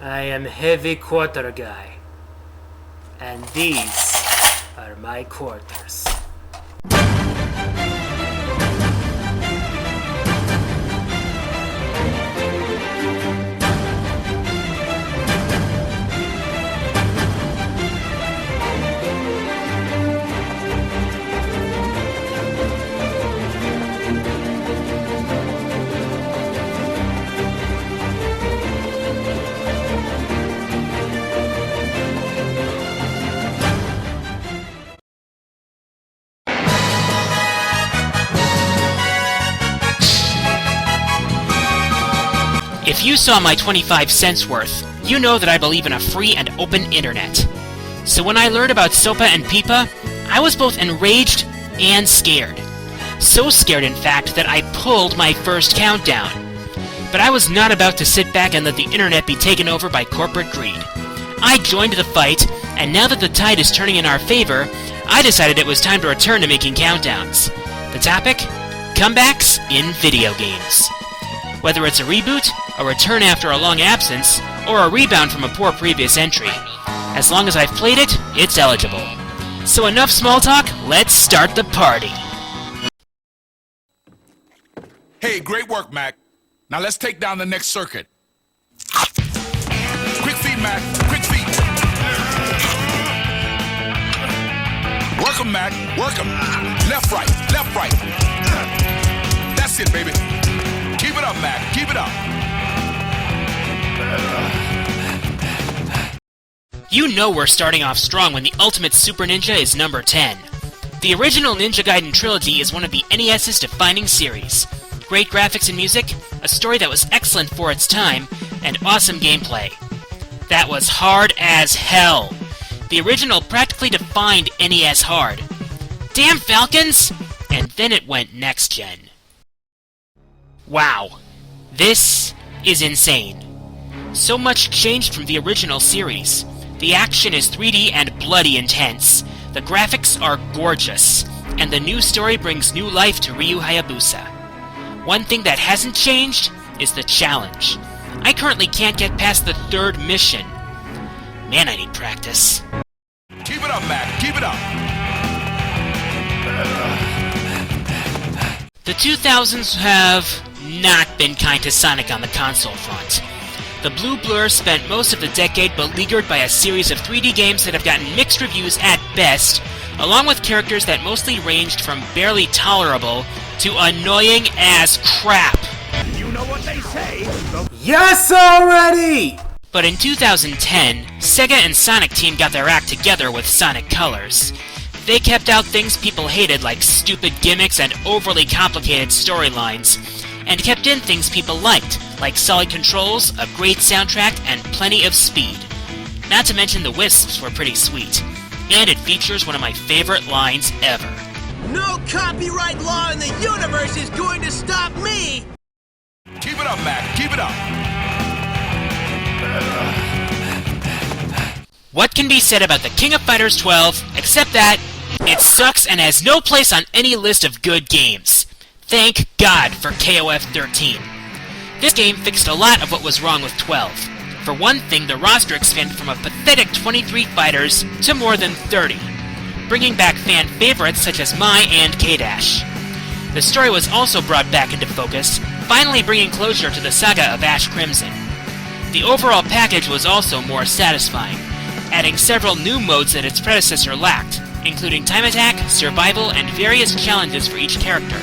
I am Heavy Quarter Guy, and these are my quarters. If you saw my 25 cents worth, you know that I believe in a free and open internet. So when I learned about SOPA and PIPA, I was both enraged and scared. So scared, in fact, that I pulled my first countdown. But I was not about to sit back and let the internet be taken over by corporate greed. I joined the fight, and now that the tide is turning in our favor, I decided it was time to return to making countdowns. The topic? Comebacks in video games. Whether it's a reboot, a return after a long absence, or a rebound from a poor previous entry. As long as I've played it, it's eligible. So enough small talk, let's start the party. Hey, great work, Mac. Now let's take down the next circuit. Quick feet, Mac. Quick feet. Work 'em, Mac. Work 'em. Left, right. Left, right. That's it, baby. Keep it up, Mac. Keep it up. You know we're starting off strong when the Ultimate Super Ninja is number 10. The original Ninja Gaiden trilogy is one of the NES's defining series. Great graphics and music, a story that was excellent for its time, and awesome gameplay. That was hard as hell. The original practically defined NES hard. Damn Falcons! And then it went next gen. Wow. This is insane. So much changed from the original series. The action is 3D and bloody intense. The graphics are gorgeous. And the new story brings new life to Ryu Hayabusa. One thing that hasn't changed is the challenge. I currently can't get past the third mission. Man, I need practice. Keep it up, Mac. Keep it up. The 2000s have not been kind to Sonic on the console front. The Blue Blur spent most of the decade beleaguered by a series of 3D games that have gotten mixed reviews at best, along with characters that mostly ranged from barely tolerable to annoying as crap. You know what they say? Yes already! But in 2010, Sega and Sonic Team got their act together with Sonic Colors. They kept out things people hated like stupid gimmicks and overly complicated storylines, and kept in things people liked, like solid controls, a great soundtrack, and plenty of speed. Not to mention the wisps were pretty sweet. And it features one of my favorite lines ever. No copyright law in the universe is going to stop me! Keep it up, Mac. Keep it up. What can be said about the King of Fighters 12, except that it sucks and has no place on any list of good games. Thank God for KOF 13. This game fixed a lot of what was wrong with 12. For one thing, the roster expanded from a pathetic 23 fighters to more than 30, bringing back fan favorites such as Mai and K-Dash. The story was also brought back into focus, finally bringing closure to the saga of Ash Crimson. The overall package was also more satisfying, adding several new modes that its predecessor lacked, including time attack, survival, and various challenges for each character.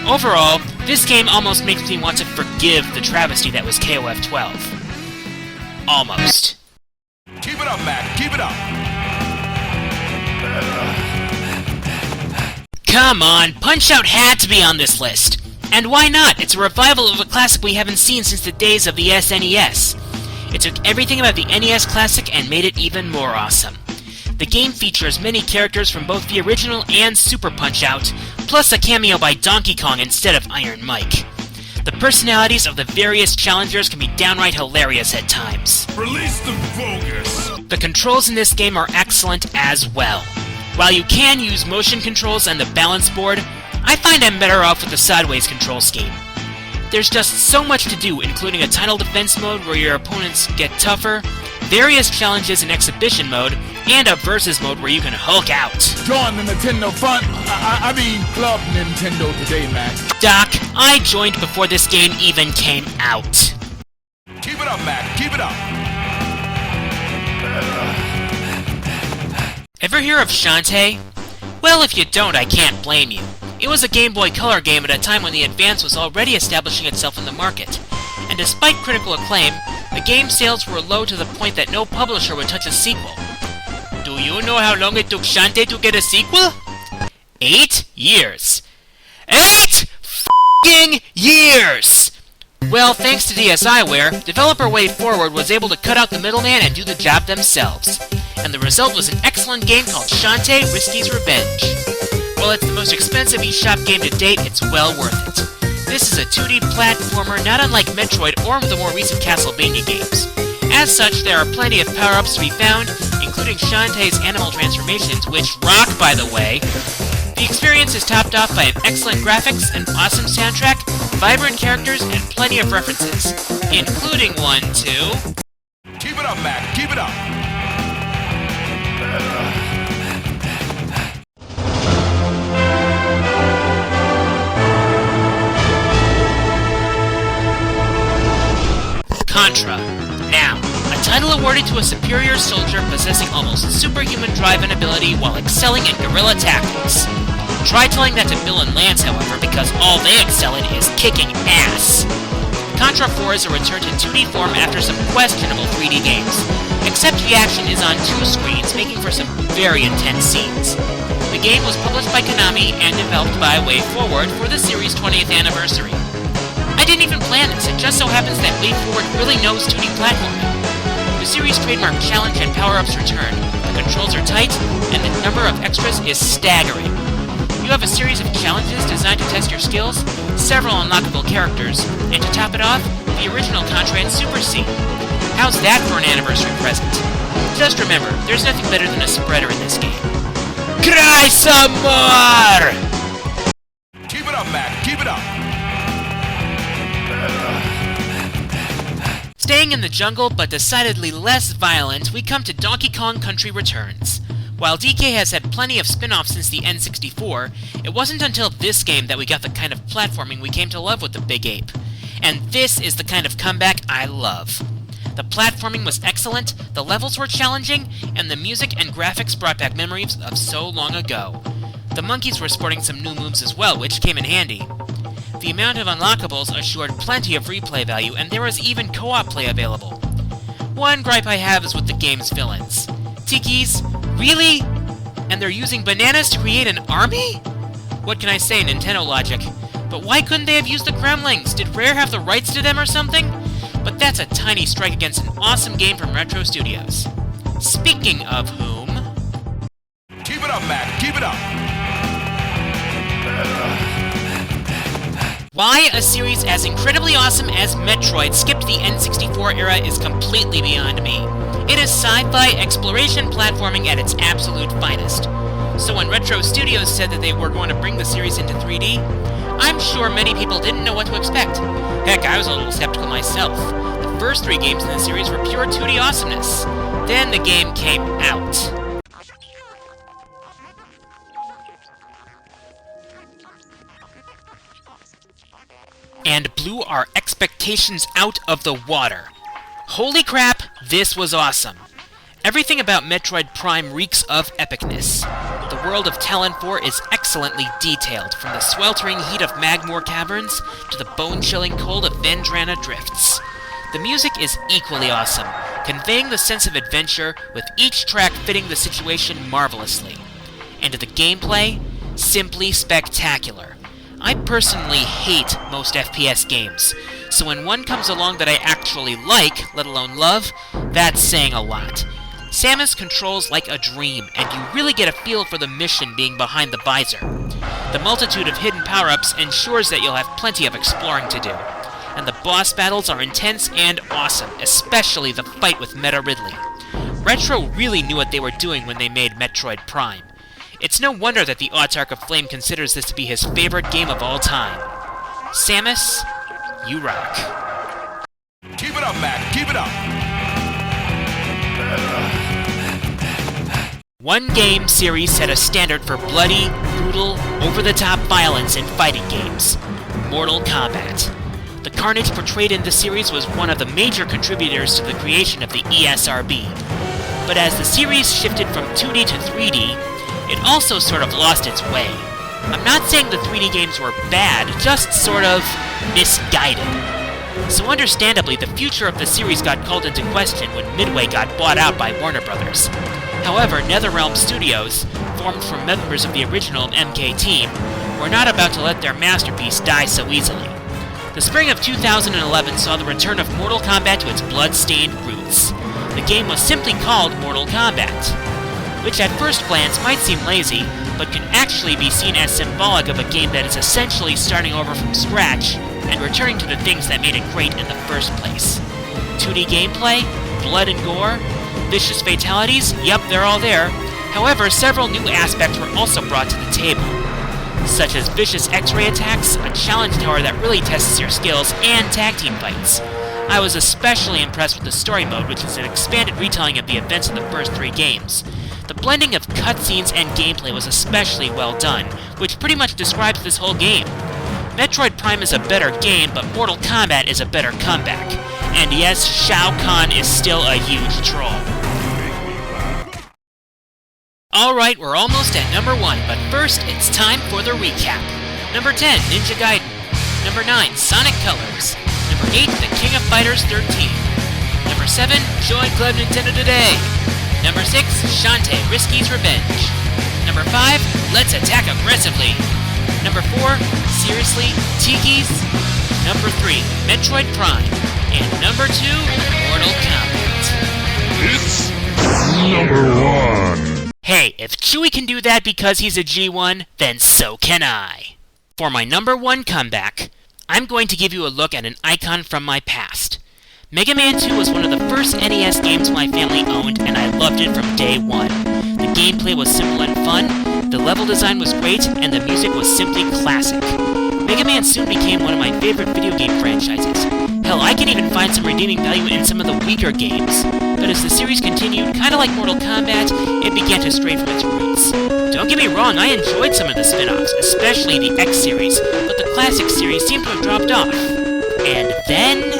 Overall, this game almost makes me want to forgive the travesty that was KOF 12. Almost. Keep it up, Mac. Keep it up. Come on, Punch-Out had to be on this list. And why not? It's a revival of a classic we haven't seen since the days of the SNES. It took everything about the NES classic and made it even more awesome. The game features many characters from both the original and Super Punch-Out, plus a cameo by Donkey Kong instead of Iron Mike. The personalities of the various challengers can be downright hilarious at times. Release the bogus. The controls in this game are excellent as well. While you can use motion controls and the balance board, I find I'm better off with the sideways control scheme. There's just so much to do, including a title defense mode where your opponents get tougher, various challenges in exhibition mode, and a versus mode where you can Hulk out. Join the Nintendo fun. I mean, Club Nintendo today, Mac. Doc, I joined before this game even came out. Keep it up, Mac. Keep it up. Ever hear of Shantae? Well, if you don't, I can't blame you. It was a Game Boy Color game at a time when the Advance was already establishing itself in the market. And despite critical acclaim, the game's sales were low to the point that no publisher would touch a sequel. Do you know how long it took Shantae to get a sequel? 8 years. 8 f***ing years! Well, thanks to DSiWare, developer WayForward was able to cut out the middleman and do the job themselves. And the result was an excellent game called Shantae Risky's Revenge. While it's the most expensive eShop game to date, it's well worth it. This is a 2D platformer not unlike Metroid or the more recent Castlevania games. As such, there are plenty of power-ups to be found, including Shantae's animal transformations, which rock, by the way. The experience is topped off by an excellent graphics, an awesome soundtrack, vibrant characters, and plenty of references, including one to... Keep it up, Mac. Keep it up. Contra. Now, a title awarded to a superior soldier possessing almost superhuman drive and ability while excelling in guerrilla tactics. Try telling that to Bill and Lance, however, because all they excel in is kicking ass. Contra 4 is a return to 2D form after some questionable 3D games, except the action is on 2 screens, making for some very intense scenes. The game was published by Konami and developed by WayForward for the series' 20th anniversary. I didn't even plan this, it just so happens that WayForward really knows 2D platforming. The series' trademark challenge and power-ups return, the controls are tight, and the number of extras is staggering. You have a series of challenges designed to test your skills, several unlockable characters, and to top it off, the original Contra and Super C. How's that for an anniversary present? Just remember, there's nothing better than a spreader in this game. Cry some more! Keep it up, Mac. Keep it up. Staying in the jungle, but decidedly less violent, we come to Donkey Kong Country Returns. While DK has had plenty of spin-offs since the N64, it wasn't until this game that we got the kind of platforming we came to love with the Big Ape. And this is the kind of comeback I love. The platforming was excellent, the levels were challenging, and the music and graphics brought back memories of so long ago. The monkeys were sporting some new moves as well, which came in handy. The amount of unlockables assured plenty of replay value, and there was even co-op play available. One gripe I have is with the game's villains. Tikis? Really? And they're using bananas to create an army? What can I say, Nintendo logic? But why couldn't they have used the Gremlings? Did Rare have the rights to them or something? But that's a tiny strike against an awesome game from Retro Studios. Speaking of whom... Keep it up, Mac. Keep it up. Why a series as incredibly awesome as Metroid skipped the N64 era is completely beyond me. It is sci-fi exploration platforming at its absolute finest. So when Retro Studios said that they were going to bring the series into 3D, I'm sure many people didn't know what to expect. Heck, I was a little skeptical myself. The first 3 games in the series were pure 2D awesomeness. Then the game came out. And blew our expectations out of the water. Holy crap, this was awesome. Everything about Metroid Prime reeks of epicness. The world of Talon 4 is excellently detailed, from the sweltering heat of Magmoor Caverns to the bone-chilling cold of Vendrana Drifts. The music is equally awesome, conveying the sense of adventure, with each track fitting the situation marvelously. And the gameplay? Simply spectacular. I personally hate most FPS games, so when one comes along that I actually like, let alone love, that's saying a lot. Samus controls like a dream, and you really get a feel for the mission being behind the visor. The multitude of hidden power-ups ensures that you'll have plenty of exploring to do. And the boss battles are intense and awesome, especially the fight with Meta Ridley. Retro really knew what they were doing when they made Metroid Prime. It's no wonder that the Autarch of Flame considers this to be his favorite game of all time. Samus, you rock. Keep it up, Mac. Keep it up. One game series set a standard for bloody, brutal, over-the-top violence in fighting games: Mortal Kombat. The carnage portrayed in the series was one of the major contributors to the creation of the ESRB. But as the series shifted from 2D to 3D, it also sort of lost its way. I'm not saying the 3D games were bad, just sort of misguided. So understandably, the future of the series got called into question when Midway got bought out by Warner Brothers. However, NetherRealm Studios, formed from members of the original MK team, were not about to let their masterpiece die so easily. The spring of 2011 saw the return of Mortal Kombat to its blood-stained roots. The game was simply called Mortal Kombat, which at first glance might seem lazy, but can actually be seen as symbolic of a game that is essentially starting over from scratch and returning to the things that made it great in the first place. 2D gameplay, blood and gore, vicious fatalities, yep, they're all there. However, several new aspects were also brought to the table, such as vicious X-ray attacks, a challenge tower that really tests your skills, and tag team fights. I was especially impressed with the story mode, which is an expanded retelling of the events of the first 3 games. The blending of cutscenes and gameplay was especially well done, which pretty much describes this whole game. Metroid Prime is a better game, but Mortal Kombat is a better comeback. And yes, Shao Kahn is still a huge troll. Alright, we're almost at number 1, but first, it's time for the recap. Number 10, Ninja Gaiden. Number 9, Sonic Colors. Number 8, The King of Fighters 13. Number 7, Join Club Nintendo Today. Number 6, Shantae, Risky's Revenge. Number 5, Let's Attack Aggressively. Number 4, Seriously, Tiki's. Number 3, Metroid Prime. And number 2, Mortal Kombat. It's number 1. Hey, if Chewie can do that because he's a G1, then so can I. For my number 1 comeback, I'm going to give you a look at an icon from my past. Mega Man 2 was one of the first NES games my family owned, and I loved it from day one. The gameplay was simple and fun, the level design was great, and the music was simply classic. Mega Man soon became one of my favorite video game franchises. Hell, I can even find some redeeming value in some of the weaker games. But as the series continued, kinda like Mortal Kombat, it began to stray from its roots. Don't get me wrong, I enjoyed some of the spin-offs, especially the X series, but the classic series seemed to have dropped off. And then...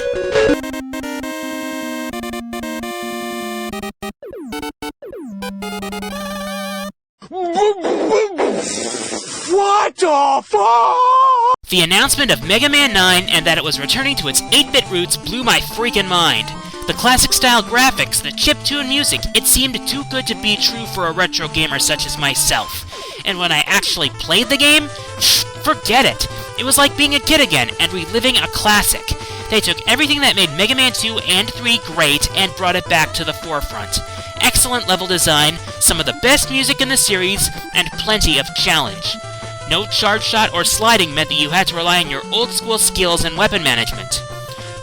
What the fuck? The announcement of Mega Man 9 and that it was returning to its 8-bit roots blew my freaking mind. The classic-style graphics, the chiptune music, it seemed too good to be true for a retro gamer such as myself. And when I actually played the game, forget it. It was like being a kid again and reliving a classic. They took everything that made Mega Man 2 and 3 great and brought it back to the forefront. Excellent level design, some of the best music in the series, and plenty of challenge. No charge shot or sliding meant that you had to rely on your old-school skills and weapon management.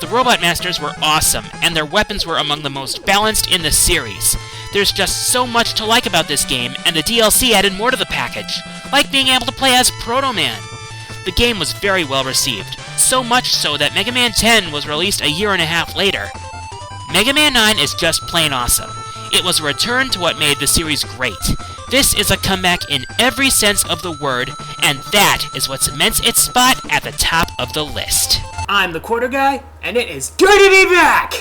The Robot Masters were awesome, and their weapons were among the most balanced in the series. There's just so much to like about this game, and the DLC added more to the package, like being able to play as Proto Man. The game was very well received, so much so that Mega Man 10 was released a year and a half later. Mega Man 9 is just plain awesome. It was a return to what made the series great. This is a comeback in every sense of the word, and that is what cements its spot at the top of the list. I'm the Quarter Guy, and it is good to be back!